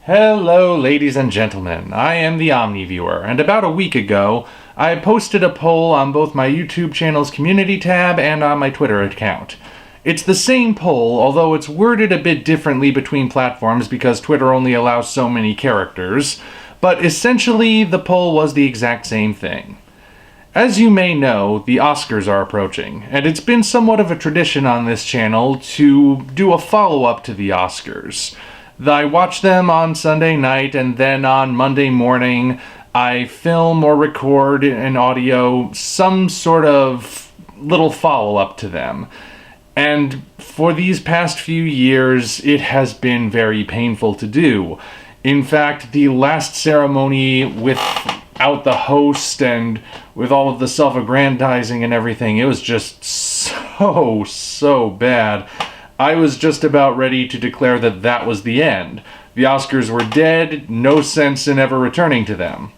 Hello, ladies and gentlemen. I am the Omni viewer, and about a week ago, I posted a poll on both my YouTube channel's community tab and on my Twitter account. It's the same poll, although it's worded a bit differently between platforms because Twitter only allows so many characters, but essentially the poll was the exact same thing. As you may know, the Oscars are approaching, and it's been somewhat of a tradition on this channel to do a follow-up to the Oscars. I watch them on Sunday night, and then on Monday morning, I film or record an audio, some sort of little follow-up to them. And for these past few years, it has been very painful to do. In fact, the last ceremony without the host and with all of the self-aggrandizing and everything, it was just so bad. I was just about ready to declare that that was the end. The Oscars were dead, no sense in ever returning to them.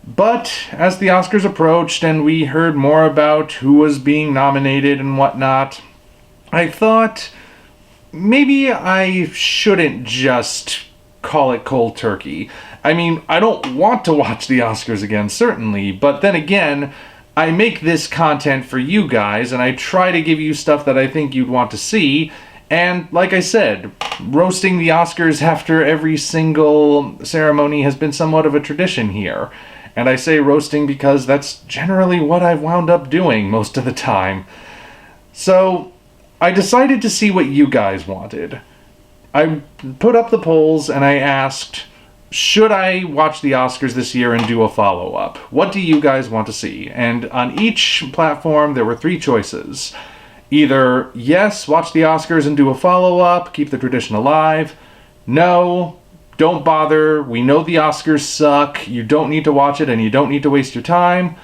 But as the Oscars approached and we heard more about who was being nominated and whatnot, I thought maybe I shouldn't just call it cold turkey. I mean, I don't want to watch the Oscars again, certainly, but then again, I make this content for you guys, and I try to give you stuff that I think you'd want to see, and like I said, roasting the Oscars after every single ceremony has been somewhat of a tradition here. And I say roasting because that's generally what I've wound up doing most of the time. So, I decided to see what you guys wanted. I put up the polls and I asked, should I watch the Oscars this year and do a follow-up? What do you guys want to see? And on each platform, there were three choices. Either, yes, watch the Oscars and do a follow-up, keep the tradition alive. No, don't bother, we know the Oscars suck, you don't need to watch it and you don't need to waste your time.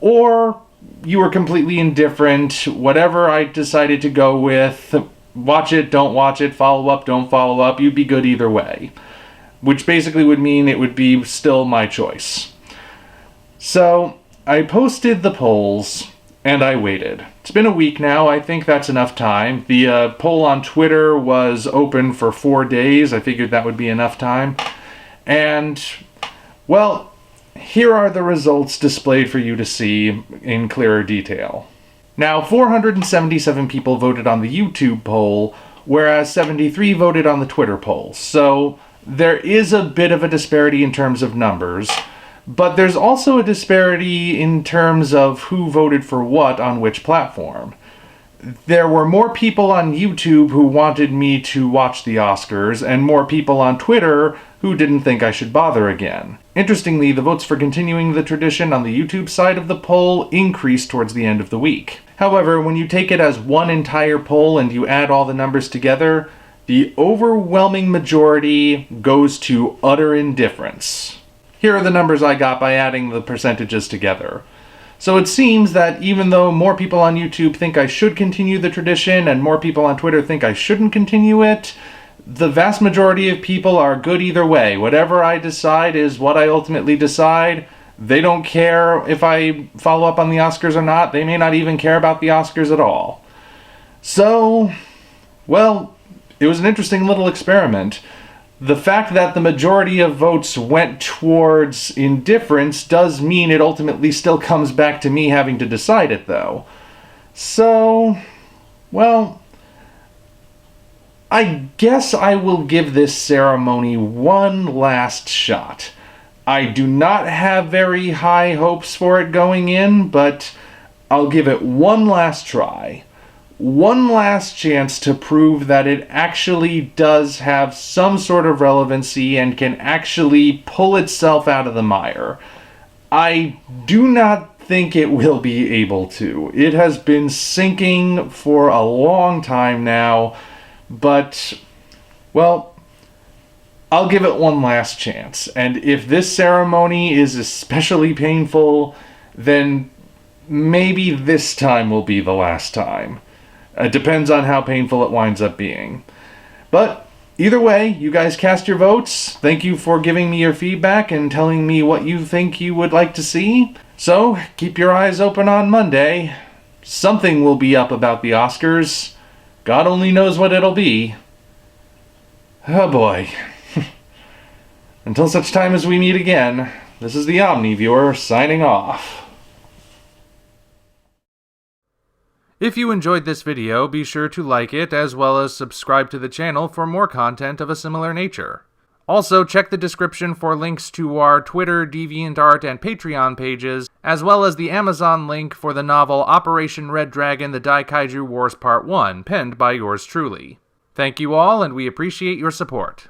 Or, you were completely indifferent, whatever I decided to go with, watch it, don't watch it, follow up, don't follow up, you'd be good either way. Which basically would mean it would be still my choice. So, I posted the polls, and I waited. It's been a week now, I think that's enough time. The poll on Twitter was open for 4 days, I figured that would be enough time. And, well, here are the results displayed for you to see in clearer detail. Now, 477 people voted on the YouTube poll, whereas 73 voted on the Twitter poll. So, there is a bit of a disparity in terms of numbers, but there's also a disparity in terms of who voted for what on which platform. There were more people on YouTube who wanted me to watch the Oscars, and more people on Twitter who didn't think I should bother again. Interestingly, the votes for continuing the tradition on the YouTube side of the poll increased towards the end of the week. However, when you take it as one entire poll and you add all the numbers together, the overwhelming majority goes to utter indifference. Here are the numbers I got by adding the percentages together. So it seems that even though more people on YouTube think I should continue the tradition and more people on Twitter think I shouldn't continue it, the vast majority of people are good either way. Whatever I decide is what I ultimately decide. They don't care if I follow up on the Oscars or not. They may not even care about the Oscars at all. So, well, it was an interesting little experiment. The fact that the majority of votes went towards indifference does mean it ultimately still comes back to me having to decide it, though. So, well, I guess I will give this ceremony one last shot. I do not have very high hopes for it going in, but I'll give it one last try. One last chance to prove that it actually does have some sort of relevancy and can actually pull itself out of the mire. I do not think it will be able to. It has been sinking for a long time now, but, well, I'll give it one last chance. And if this ceremony is especially painful, then maybe this time will be the last time. It depends on how painful it winds up being. But either way, you guys cast your votes. Thank you for giving me your feedback and telling me what you think you would like to see. So, keep your eyes open on Monday. Something will be up about the Oscars. God only knows what it'll be. Oh boy. Until such time as we meet again, this is the Omni Viewer signing off. If you enjoyed this video, be sure to like it as well as subscribe to the channel for more content of a similar nature. Also, check the description for links to our Twitter, DeviantArt, and Patreon pages, as well as the Amazon link for the novel Operation Red Dragon: The Daikaiju Wars Part 1, penned by yours truly. Thank you all, and we appreciate your support.